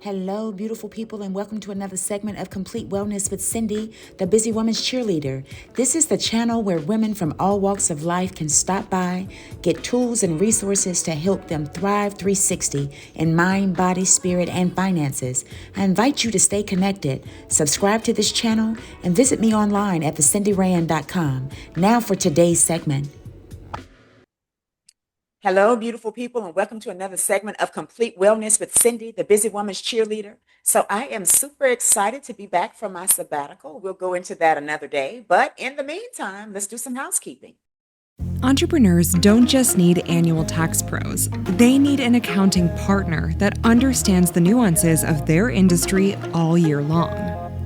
Hello, beautiful people, and welcome to another segment of Complete Wellness with Cindy, the Busy Woman's Cheerleader. This is the channel where women from all walks of life can stop by, get tools and resources to help them thrive 360 in mind, body, spirit, and finances. I invite you to stay connected, subscribe to this channel, and visit me online at thecindyrand.com. Now for today's segment. Hello, beautiful people, and welcome to another segment of Complete Wellness with Cindy, the Busy Woman's Cheerleader. So I am super excited to be back from my sabbatical. We'll go into that another day. But in the meantime, let's do some housekeeping. Entrepreneurs don't just need annual tax pros. They need an accounting partner that understands the nuances of their industry all year long.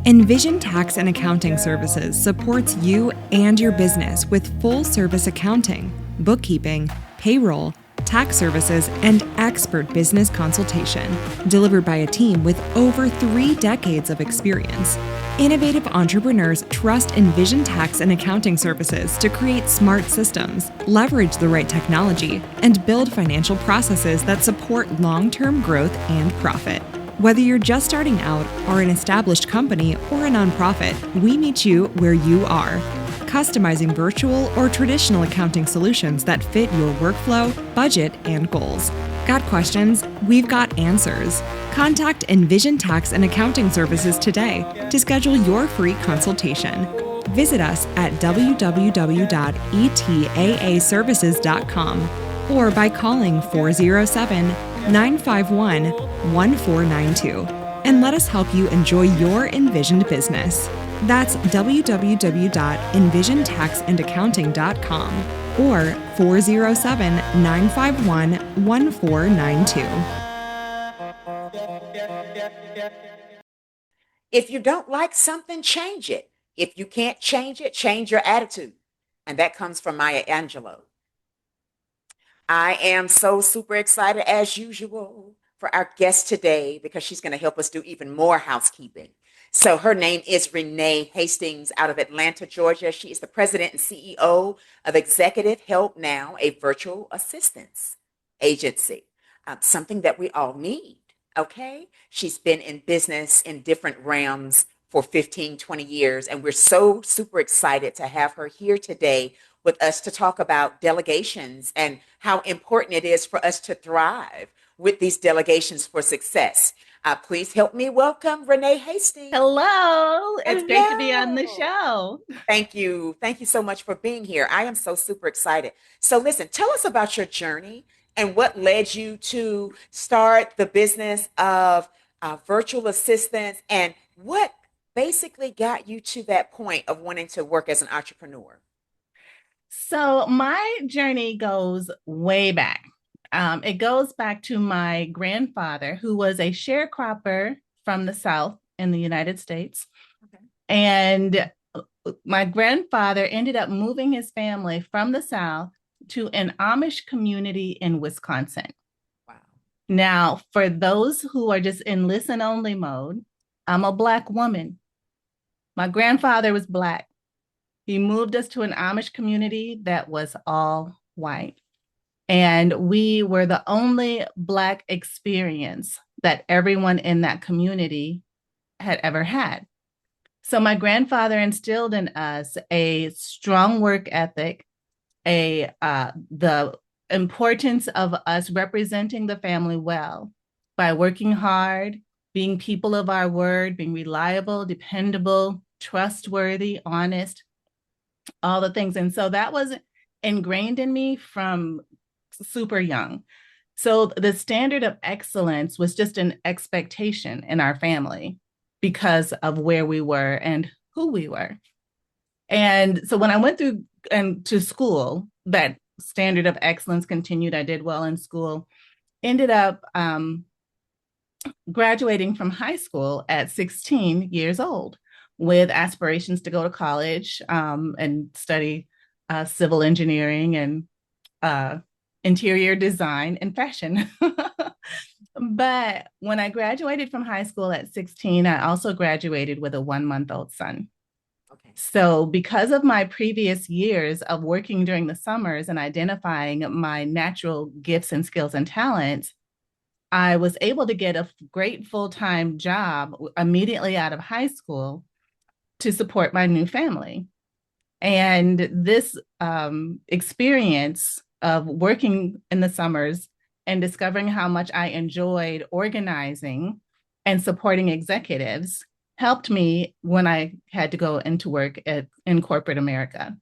Envision Tax and Accounting Services supports you and your business with full-service accounting, bookkeeping, payroll, tax services, and expert business consultation, delivered by a team with over 3 decades of experience. Innovative entrepreneurs trust Envision Tax and Accounting Services to create smart systems, leverage the right technology, and build financial processes that support long-term growth and profit. Whether you're just starting out or an established company or a nonprofit, we meet you where you are. Customizing virtual or traditional accounting solutions that fit your workflow, budget, and goals. Got questions? We've got answers. Contact Envision Tax and Accounting Services today to schedule your free consultation. Visit us at www.etaaservices.com or by calling 407-951-1492 and let us help you enjoy your envisioned business. That's www.envisiontaxandaccounting.com or 407-951-1492. If you don't like something, change it. If you can't change it, change your attitude. And that comes from Maya Angelou. I am so super excited, as usual, for our guest today because she's going to help us do even more housekeeping. So her name is Renee Hastings out of Atlanta, Georgia. She is the president and CEO of Executive Help Now, a virtual assistance agency, something that we all need, okay? She's been in business in different realms for 15, 20 years, and we're so super excited to have her here today with us to talk about delegations and how important it is for us to thrive with these delegations for success. Please help me welcome Renee Hastings. Hello. It's great to be on the show. Thank you. Thank you so much for being here. I am so super excited. So listen, tell us about your journey and what led you to start the business of virtual assistants and what basically got you to that point of wanting to work as an entrepreneur. So my journey goes way back. It goes back to my grandfather, who was a sharecropper from the South in the United States. Okay. And my grandfather ended up moving his family from the South to an Amish community in Wisconsin. Wow. Now, for those who are just in listen only mode, I'm a Black woman. My grandfather was Black. He moved us to an Amish community that was all white. And we were the only Black experience that everyone in that community had ever had. So my grandfather instilled in us a strong work ethic, the importance of us representing the family well by working hard, being people of our word, being reliable, dependable, trustworthy, honest, all the things. And so that was ingrained in me from super young. So the standard of excellence was just an expectation in our family because of where we were and who we were. And so when I went through and to school, that standard of excellence continued. I did well in school, ended up graduating from high school at 16 years old with aspirations to go to college and study civil engineering and interior design and fashion. But when I graduated from high school at 16, I also graduated with a 1-month-old son. Okay. So because of my previous years of working during the summers and identifying my natural gifts and skills and talents, I was able to get a great full-time job immediately out of high school to support my new family. And this experience of working in the summers and discovering how much I enjoyed organizing and supporting executives helped me when I had to go into work in corporate America.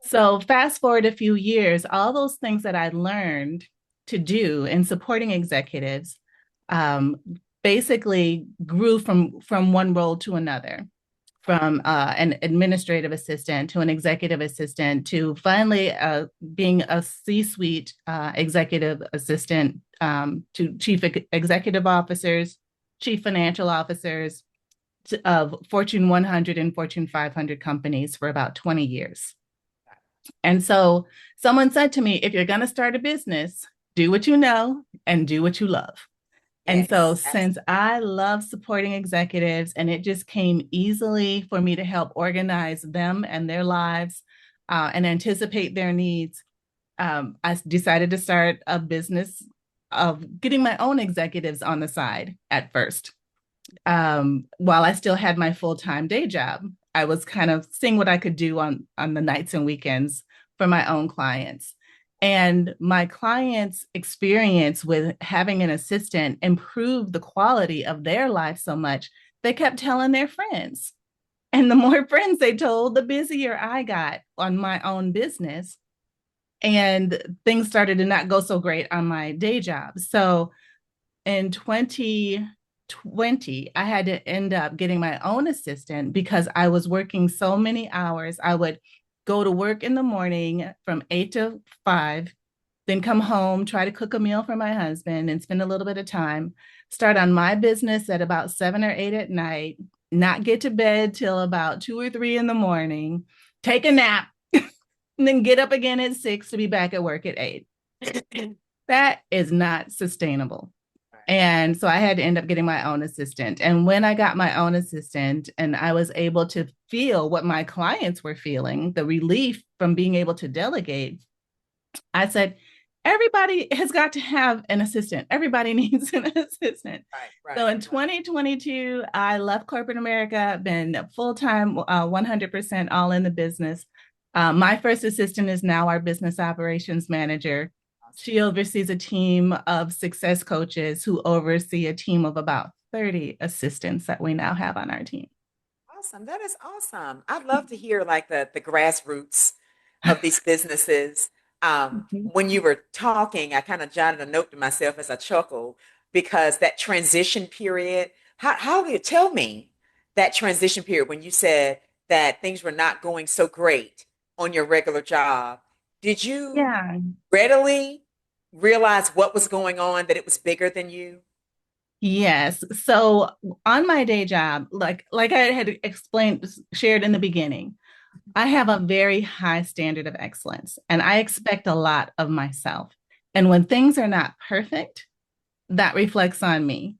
So, fast forward a few years, all those things that I learned to do in supporting executives um, basically grew from one role to another, from an administrative assistant to an executive assistant to finally being a C-suite executive assistant to chief executive officers, chief financial officers of Fortune 100 and Fortune 500 companies for about 20 years. And so someone said to me, if you're going to start a business, do what you know and do what you love. And so, Yes, since I love supporting executives and it just came easily for me to help organize them and their lives and anticipate their needs, I decided to start a business of getting my own executives on the side at first. While I still had my full-time day job, I was kind of seeing what I could do on the nights and weekends for my own clients. And my clients' experience with having an assistant improved the quality of their life so much, they kept telling their friends. And the more friends they told, the busier I got on my own business. And things started to not go so great on my day job. So in 2020, I had to end up getting my own assistant because I was working so many hours. I would go to work in the morning from 8 to 5, then come home, try to cook a meal for my husband and spend a little bit of time, start on my business at about 7 or 8 at night, not get to bed till about 2 or 3 in the morning, take a nap, and then get up again at 6 to be back at work at 8. That is not sustainable. And so I had to end up getting my own assistant. And when I got my own assistant and I was able to feel what my clients were feeling, the relief from being able to delegate, I said, everybody has got to have an assistant. Everybody needs an assistant. So in 2022, I left corporate America, been full-time, 100% all in the business. My first assistant is now our business operations manager. She oversees a team of success coaches who oversee a team of about 30 assistants that we now have on our team. awesome. That is awesome. I'd love to hear like the grassroots of these businesses. When you were talking, I kind of jotted a note to myself as I chuckled because that transition period, how do you tell me that transition period when you said that things were not going so great on your regular job? Did you Yeah. readily realize what was going on, that it was bigger than you? Yes. So on my day job, like I had explained, shared in the beginning, I have a very high standard of excellence and I expect a lot of myself. And when things are not perfect, that reflects on me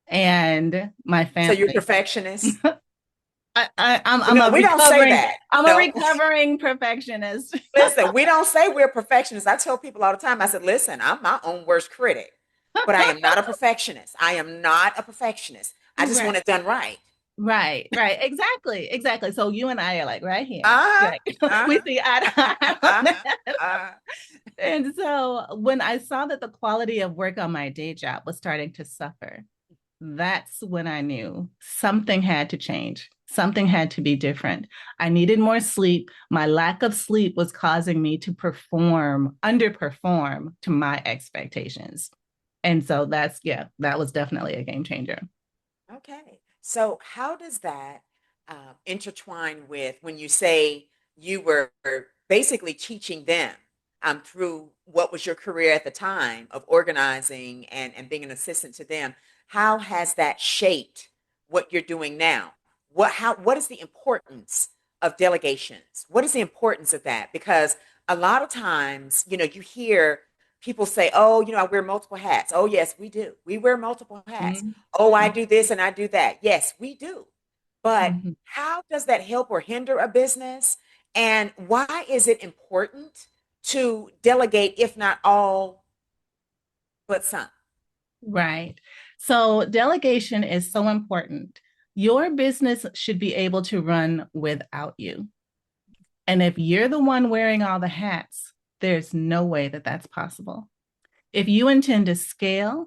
and my So you're a family. perfectionist? I'm No, a we don't say recovering, that. I'm a No. recovering perfectionist. Listen, we don't say we're perfectionists. I tell people all the time, I said, listen, I'm my own worst critic, but I am not a perfectionist. I am not a perfectionist. I just want Right. it done right. Right. Exactly. So you and I are like right here. Uh-huh. Like we Uh-huh. see eye to eye on Uh-huh. that. Uh-huh. And so when I saw that the quality of work on my day job was starting to suffer, that's when I knew something had to change. Something had to be different. I needed more sleep. My lack of sleep was causing me to underperform to my expectations. And so that was definitely a game changer. Okay. So how does that intertwine with when you say you were basically teaching them through what was your career at the time of organizing and being an assistant to them? How has that shaped what you're doing now? What is the importance of delegations? What is the importance of that? Because a lot of times, you hear people say, oh, I wear multiple hats. Oh, yes, we do. We wear multiple hats. Mhm. Oh, I do this and I do that. Yes, we do. But Mhm. how does that help or hinder a business? And why is it important to delegate, if not all, but some? Right. So delegation is so important. Your business should be able to run without you. And if you're the one wearing all the hats, there's no way that that's possible. If you intend to scale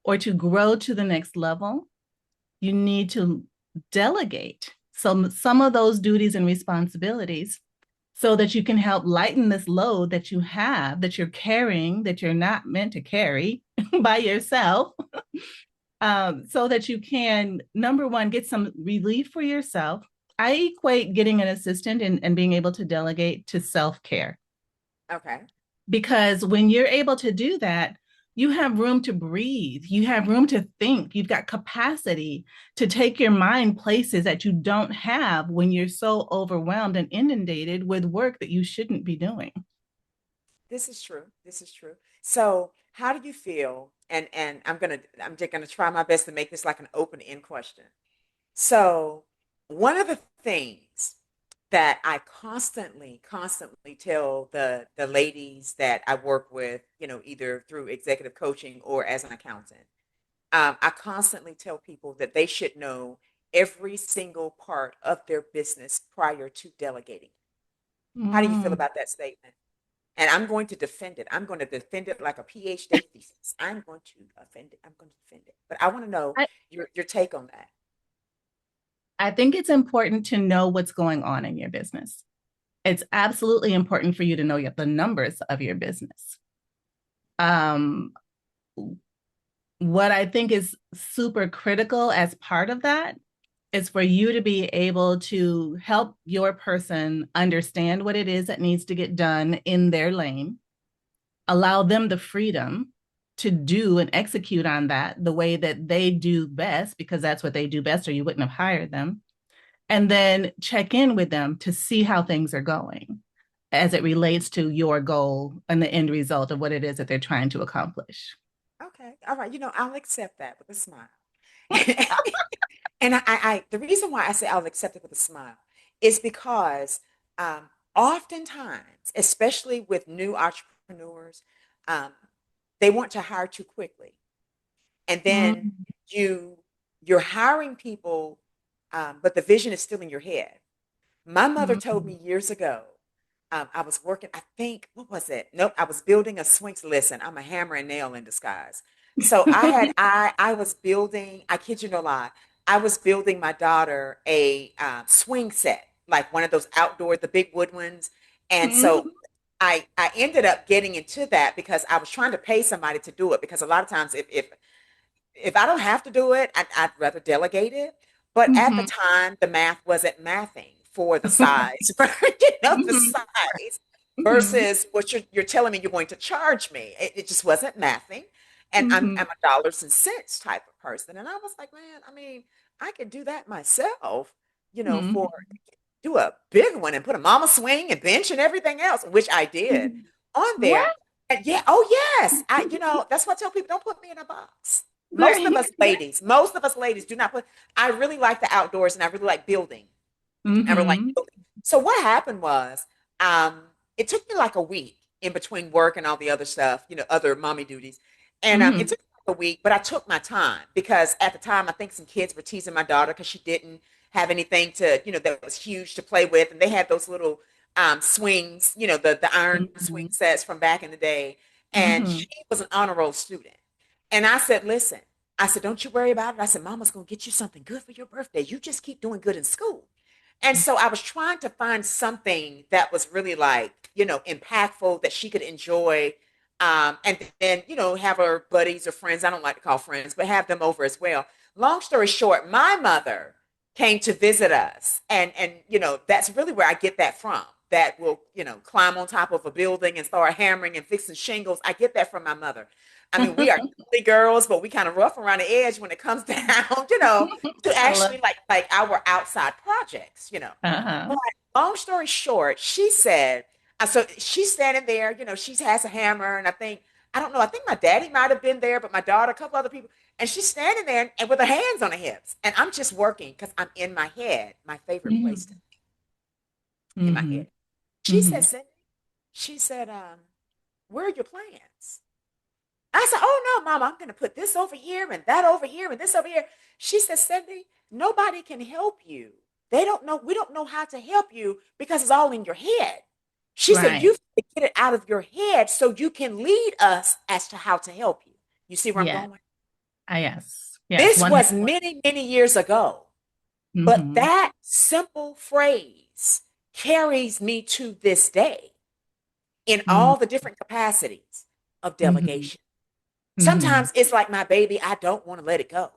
or to grow to the next level, you need to delegate some of those duties and responsibilities so that you can help lighten this load that you have, that you're carrying, that you're not meant to carry by yourself, so that you can, number one, get some relief for yourself. I equate getting an assistant and being able to delegate to self care. Okay. Because when you're able to do that, you have room to breathe, you have room to think, you've got capacity to take your mind places that you don't have when you're so overwhelmed and inundated with work that you shouldn't be doing. This is true. This is true. So, how do you feel? I'm just gonna try my best to make this like an open end question. So, one of the things that I constantly tell the ladies that I work with, either through executive coaching or as an accountant, I constantly tell people that they should know every single part of their business prior to delegating. How do you feel Mm. about that statement? And I'm going to defend it. I'm going to defend it like a PhD thesis. I'm going to offend it. I'm going to defend it. But I want to know I, your take on that. I think it's important to know what's going on in your business. It's absolutely important for you to know the numbers of your business. Um, what I think is super critical as part of that is for you to be able to help your person understand what it is that needs to get done in their lane, allow them the freedom to do and execute on that the way that they do best, because that's what they do best, or you wouldn't have hired them. And then check in with them to see how things are going as it relates to your goal and the end result of what it is that they're trying to accomplish. Okay. All right. I'll accept that with a smile. And the reason why I say I'll accept it with a smile is because oftentimes, especially with new entrepreneurs, um, they want to hire too quickly, and then Mm-hmm. you you're hiring people, but the vision is still in your head. My mother told Mm-hmm. me years ago, I was working, I think, what was it? Nope, I was building a swing. Listen, I'm a hammer and nail in disguise. So I was building, I kid you no lie, I was building my daughter a swing set, like one of those outdoor, the big wood ones. And so I ended up getting into that because I was trying to pay somebody to do it, because a lot of times if I don't have to do it, I'd rather delegate it. But at the Mm-hmm. time, the math wasn't mathing for the size, the Mm-hmm. size Mm-hmm. versus what you're telling me you're going to charge me. It just wasn't mathing. And I'm Mm-hmm. a dollars and cents type of person. And I was like, man, I mean, I could do that myself, for Mm-hmm. do a big one and put a mama swing and bench and everything else, which I did on there. What? And yeah, oh yes. That's why I tell people, don't put me in a box. There you Most of us ladies do not put, I really like the outdoors and I really like building. I really like Mm-hmm. building. So what happened was, um, it took me like a week in between work and all the other stuff, other mommy duties. And it Mm-hmm. took me like a week, but I took my time because at the time I think some kids were teasing my daughter because she didn't have anything to, that was huge to play with. And they had those little swings, the iron swing Mm-hmm. sets from back in the day. And Mm-hmm. she was an honor roll student. And I said, listen, I said, don't you worry about it. I said, Mama's going to get you something good for your birthday. You just keep doing good in school. And so I was trying to find something that was really like, impactful that she could enjoy. And then, have her buddies or friends. I don't like to call friends, but have them over as well. Long story short, my mother came to visit us. And, that's really where I get that from. That will, climb on top of a building and start hammering and fixing shingles. I get that from my mother. I mean, we are girly girls, but we kind of rough around the edge when it comes down, to I love. actually like our outside projects. Uh-huh. But long story short, she said, so she's standing there, she has a hammer, and I don't know, I think my daddy might have been there, but my daughter, a couple other people, and she's standing there and with her hands on her hips, and I'm just working because I'm in my head, my favorite place to Mm-hmm. in my Mm-hmm. head. She Mm-hmm. said, Cindy, she said, where are your plans? I said, oh no, Mama, I'm going to put this over here and that over here and this over here. She said, Cindy, nobody can help you. They don't know. We don't know how to help you because it's all in your head. She said, Right. you've got to get it out of your head so you can lead us as to how to help you. You see where I'm Yeah. going? Yes. Yes. This One. was many, many years ago. But Mm-hmm. that simple phrase carries me to this day in all the different capacities of Mm-hmm. delegation. Mm-hmm. Sometimes it's like my baby, I don't want to let it go.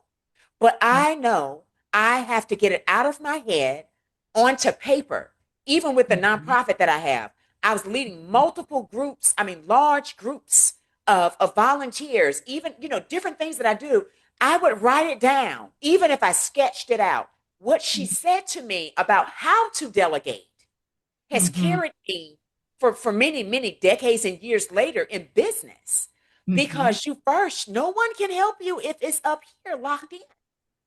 But Yeah. I know I have to get it out of my head onto paper. Even with the Mm-hmm. nonprofit that I have, I was leading multiple groups, I mean, large groups of volunteers, even, different things that I do. I would write it down, even if I sketched it out. What she said to me about how to delegate has Mm-hmm. carried me for many, many decades and years later in business. Mm-hmm. Because no one can help you if it's up here locked in.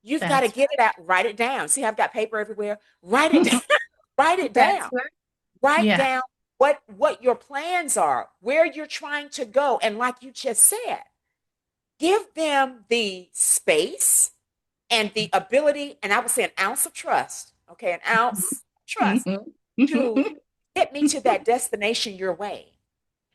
You've got to That's get it out, write it down. See, I've got paper everywhere. Write it down. right. Write it That's down. right. Write Yeah. down what your plans are, where you're trying to go. And like you just said, give them the space and the ability, and I would say an ounce of trust, okay, an ounce of trust Mm-hmm. to get me to that destination your way.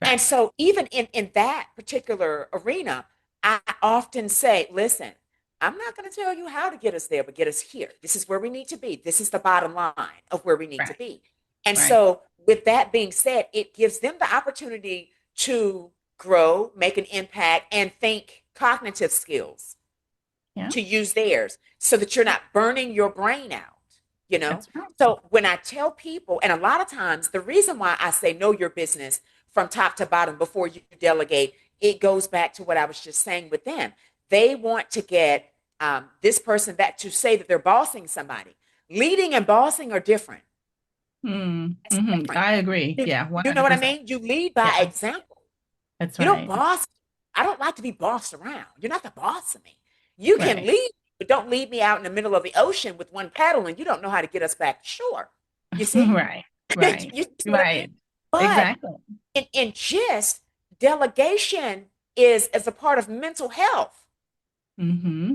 And Right. so, even in that particular arena, I often say, listen, I'm not going to tell you how to get us there, but get us here. This is where we need to be. This is the bottom line of where we need to Right. be. And Right. so, with that being said, it gives them the opportunity to grow, make an impact, and think cognitive skills Yeah. to use theirs so that you're Yeah. not burning your brain out, you know? That's right. So when I tell people, and a lot of times the reason why I say know your business from top to bottom before you delegate, it goes back to what I was just saying with them. They want to get this person back to say that they're bossing somebody. Leading and bossing are different. It's Mm-hmm. different. I agree. You, Yeah. you know what I 100%. mean? You lead by Yeah. example. That's You don't right. boss. I don't like to be bossed around. You're not the boss of me. You can Right. lead, but don't leave me out in the middle of the ocean with one paddle and you don't know how to get us back to shore. You see? Right. Right. You see what I mean? Right. But Exactly. in just delegation is a part of mental health. Mm-hmm.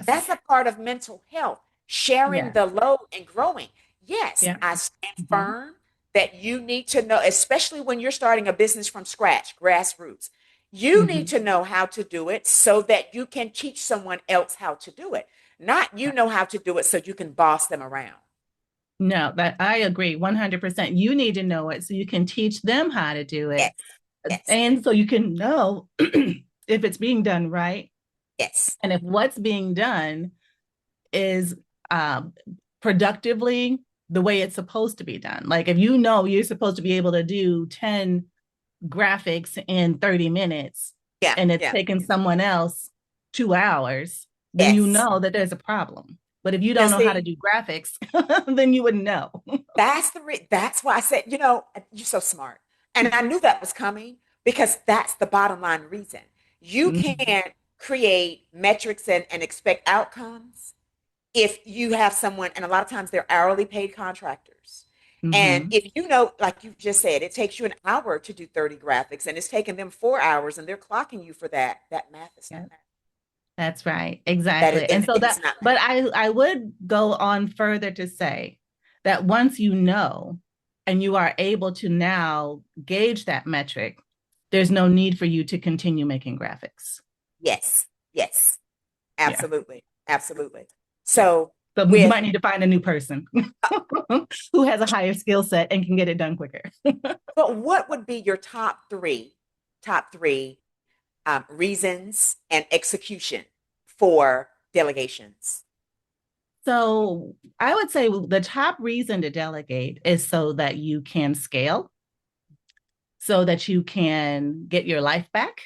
That's Yes. a part of mental health, sharing Yeah. the load and growing. Yes, Yeah. I stand Mm-hmm. firm that you need to know, especially when you're starting a business from scratch, grassroots. You need Mm-hmm. to know how to do it so that you can teach someone else how to do it. Not you Right. know how to do it so you can boss them around. No, that I agree 100%. You need to know it so you can teach them how to do it. Yes, yes, And so you can know if it's being done right yes, and if what's being done is um, productively the way it's supposed to be done. Like if you know you're supposed to be able to do 10 graphics in 30 minutes yeah, and it's yeah, taken someone else 2 hours, then you yes. know that there's a problem. But if you Now don't know how to see, do graphics, then you wouldn't know. that's why I said, you're so smart. And I knew that was coming because that's the bottom line reason. You Mhm. can't create metrics and expect outcomes if you have someone, and a lot of times they're hourly paid contractors. And Mhm. if you know, like you just said, it takes you an hour to do 30 graphics and it's taking them 4 hours and they're clocking you for that math is not Yeah, math. that's right. That Exactly. And is, so it's that, not but math. I would go on further to say that once you know and you are able to now gauge that metric, there's no need for you to continue making graphics. Yes, yes, Yeah. absolutely, absolutely. Yeah. So So you with might need to find a new person who has a higher skill set and can get it done quicker. But what would be your top three reasons and execution for delegations? So I would say the top reason to delegate is so that you can scale, so that you can get your life back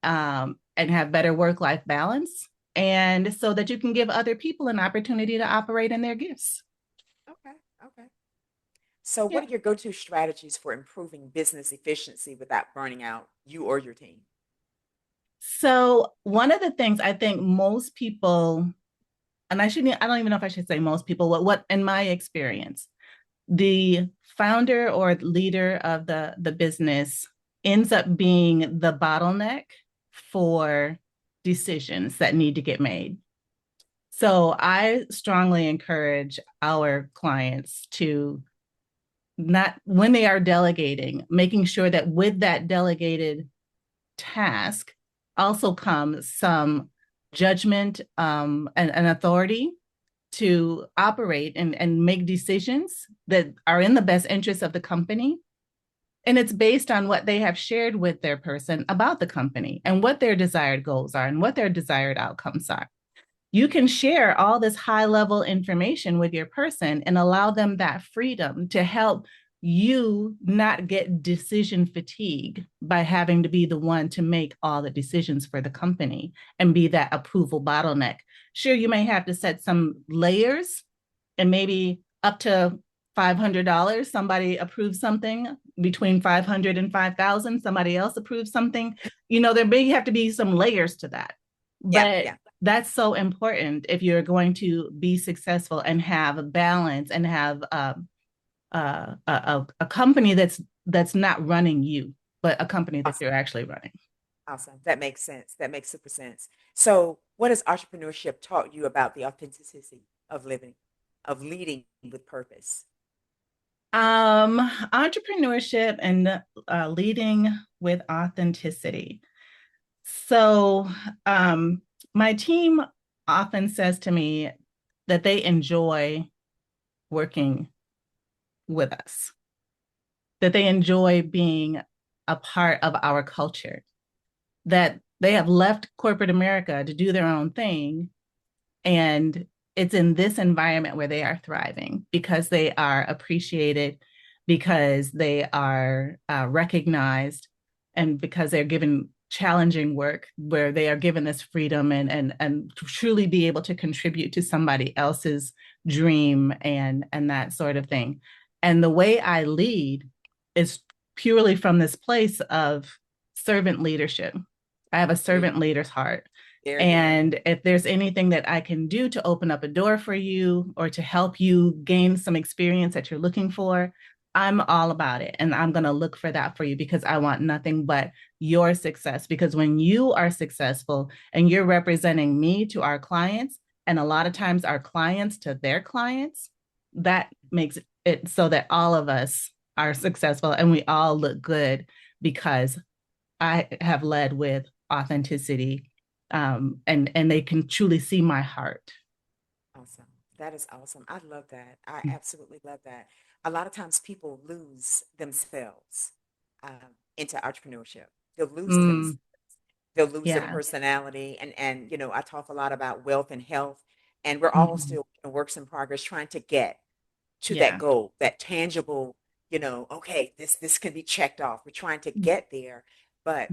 and have better work-life balance, and so that you can give other people an opportunity to operate in their gifts. Okay, okay. So, Yeah. what are your go to strategies for improving business efficiency without burning out you or your team? So one of the things I think most people, and I don't even know if I should say most people, what in my experience, the founder or leader of the business ends up being the bottleneck for decisions that need to get made. So I strongly encourage our clients to not, when they are delegating, making sure that with that delegated task also comes some judgment and authority to operate and make decisions that are in the best interest of the company. And it's based on what they have shared with their person about the company and what their desired goals are and what their desired outcomes are. You can share all this high level information with your person and allow them that freedom to help you not get decision fatigue by having to be the one to make all the decisions for the company and be that approval bottleneck. Sure, you may have to set some layers and maybe up to $500, somebody approves something between 500 and 5,000, somebody else approves something. There may have to be some layers to that. But that's so important if you're going to be successful and have a balance and have a company that's not running you, but a company that you're actually running. Awesome. That makes sense. That makes super sense. So, what has entrepreneurship taught you about the authenticity of leading with purpose? Entrepreneurship and leading with authenticity. So, my team often says to me that they enjoy working with us, that they enjoy being a part of our culture, that they have left corporate America to do their own thing. And it's in this environment where they are thriving because they are appreciated, because they are recognized, and because they're given challenging work where they are given this freedom and to truly be able to contribute to somebody else's dream and that sort of thing. And the way I lead is purely from this place of servant leadership. I have a servant leader's heart. And if there's anything that I can do to open up a door for you or to help you gain some experience that you're looking for, I'm all about it. And I'm going to look for that for you because I want nothing but your success. Because when you are successful and you're representing me to our clients, and a lot of times our clients to their clients, that makes it so that all of us are successful and we all look good because I have led with authenticity, and they can truly see my heart. Awesome. That is awesome. I love that. I absolutely love that. A lot of times people lose themselves into entrepreneurship. They'll lose themselves. They'll lose their personality. And I talk a lot about wealth and health, and we're all still works in progress trying to get to that goal, that tangible, okay, this can be checked off. We're trying to get there. But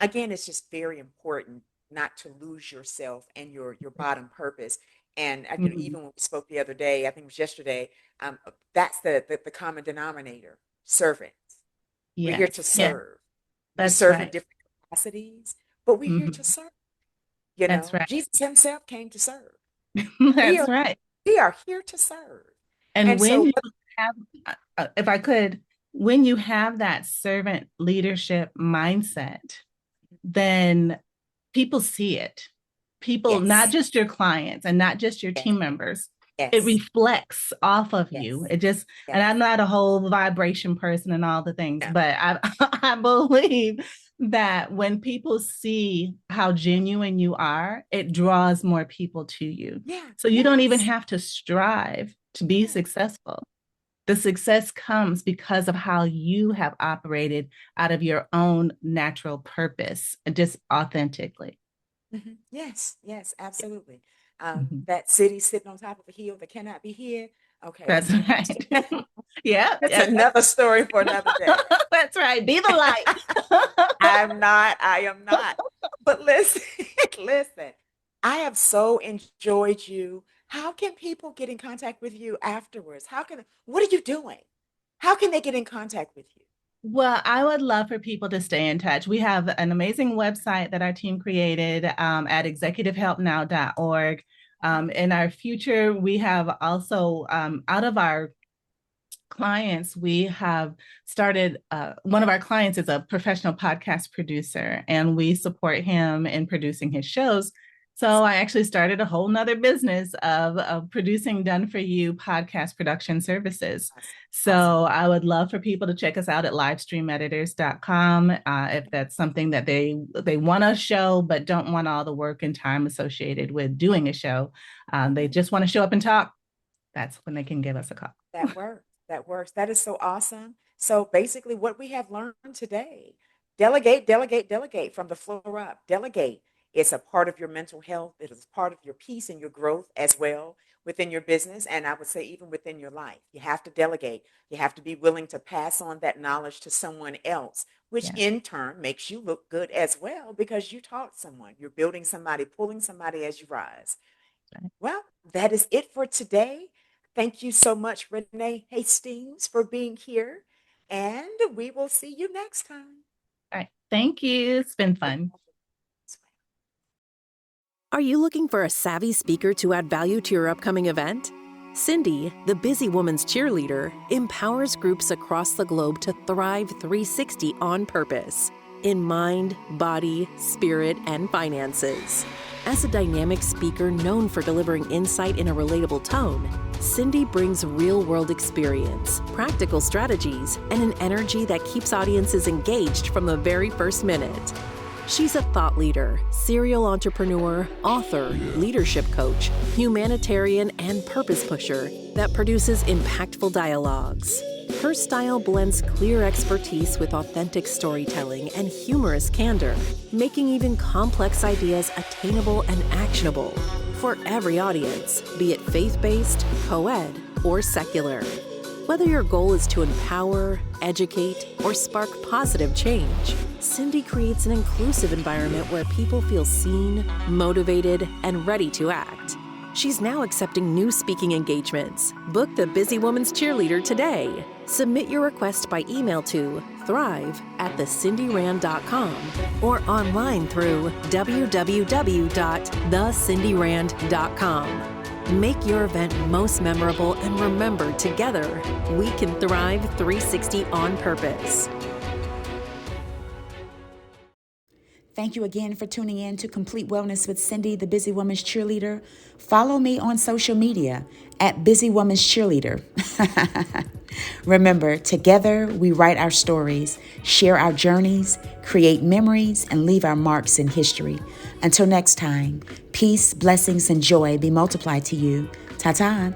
again, it's just very important not to lose yourself and your bottom purpose. And even when we spoke the other day, I think it was yesterday, that's the common denominator: servants. We're here to serve. We serve in different capacities, but we're here to serve. That's right. Jesus himself came to serve. That's right. We are here to serve. And when you have, if I could, when you have that servant leadership mindset, then people see it. People, not just your clients and not just your team members. It reflects off of you. It just, and I'm not a whole vibration person and all the things, but I believe that when people see how genuine you are, it draws more people to you. So you don't even have to strive to be successful. The success comes because of how you have operated out of your own natural purpose, just authentically. Yes, absolutely. That city sitting on top of a hill that cannot be hid. Okay, that's right. That's another story for another day. That's right. Be the light. I am not. But listen, I have so enjoyed you. How can people get in contact with you afterwards? What are you doing? How can they get in contact with you? Well, I would love for people to stay in touch. We have an amazing website that our team created at executivehelpnow.org. In our future, we have also out of our clients, we have started, one of our clients is a professional podcast producer, and we support him in producing his shows. So I actually started a whole nother business of producing done for you podcast production services. So I would love for people to check us out at livestreameditors.com if that's something that they want a show but don't want all the work and time associated with doing a show. They just want to show up and talk. That's when they can give us a call. That works. That works. That is so awesome. So basically, what we have learned today: delegate, delegate, delegate from the floor up. Delegate. It's a part of your mental health. It is part of your peace and your growth as well within your business. And I would say even within your life, you have to delegate. You have to be willing to pass on that knowledge to someone else, which in turn makes you look good as well because you taught someone. You're building somebody, pulling somebody as you rise. Well, that is it for today. Thank you so much, Renee Hastings, for being here. And we will see you next time. All right. Thank you. It's been fun. Are you looking for a savvy speaker to add value to your upcoming event? Cindy, the Busy Woman's Cheerleader, empowers groups across the globe to thrive 360 on purpose in mind, body, spirit, and finances. As a dynamic speaker known for delivering insight in a relatable tone, Cindy brings real-world experience, practical strategies, and an energy that keeps audiences engaged from the very first minute. She's a thought leader, serial entrepreneur, author, leadership coach, humanitarian, and purpose pusher that produces impactful dialogues. Her style blends clear expertise with authentic storytelling and humorous candor, making even complex ideas attainable and actionable for every audience, be it faith-based, co-ed, or secular. Whether your goal is to empower, educate, or spark positive change, Cindy creates an inclusive environment where people feel seen, motivated, and ready to act. She's now accepting new speaking engagements. Book the Busy Woman's Cheerleader today. Submit your request by email to thrive@thecindyrand.com or online through www.thecindyrand.com. Make your event most memorable, and remember, together, we can thrive 360 on purpose. Thank you again for tuning in to Complete Wellness with Cindy, the Busy Woman's Cheerleader. Follow me on social media at Busy Woman's Cheerleader. Remember, together we write our stories, share our journeys, create memories, and leave our marks in history. Until next time, peace, blessings, and joy be multiplied to you. Ta-ta.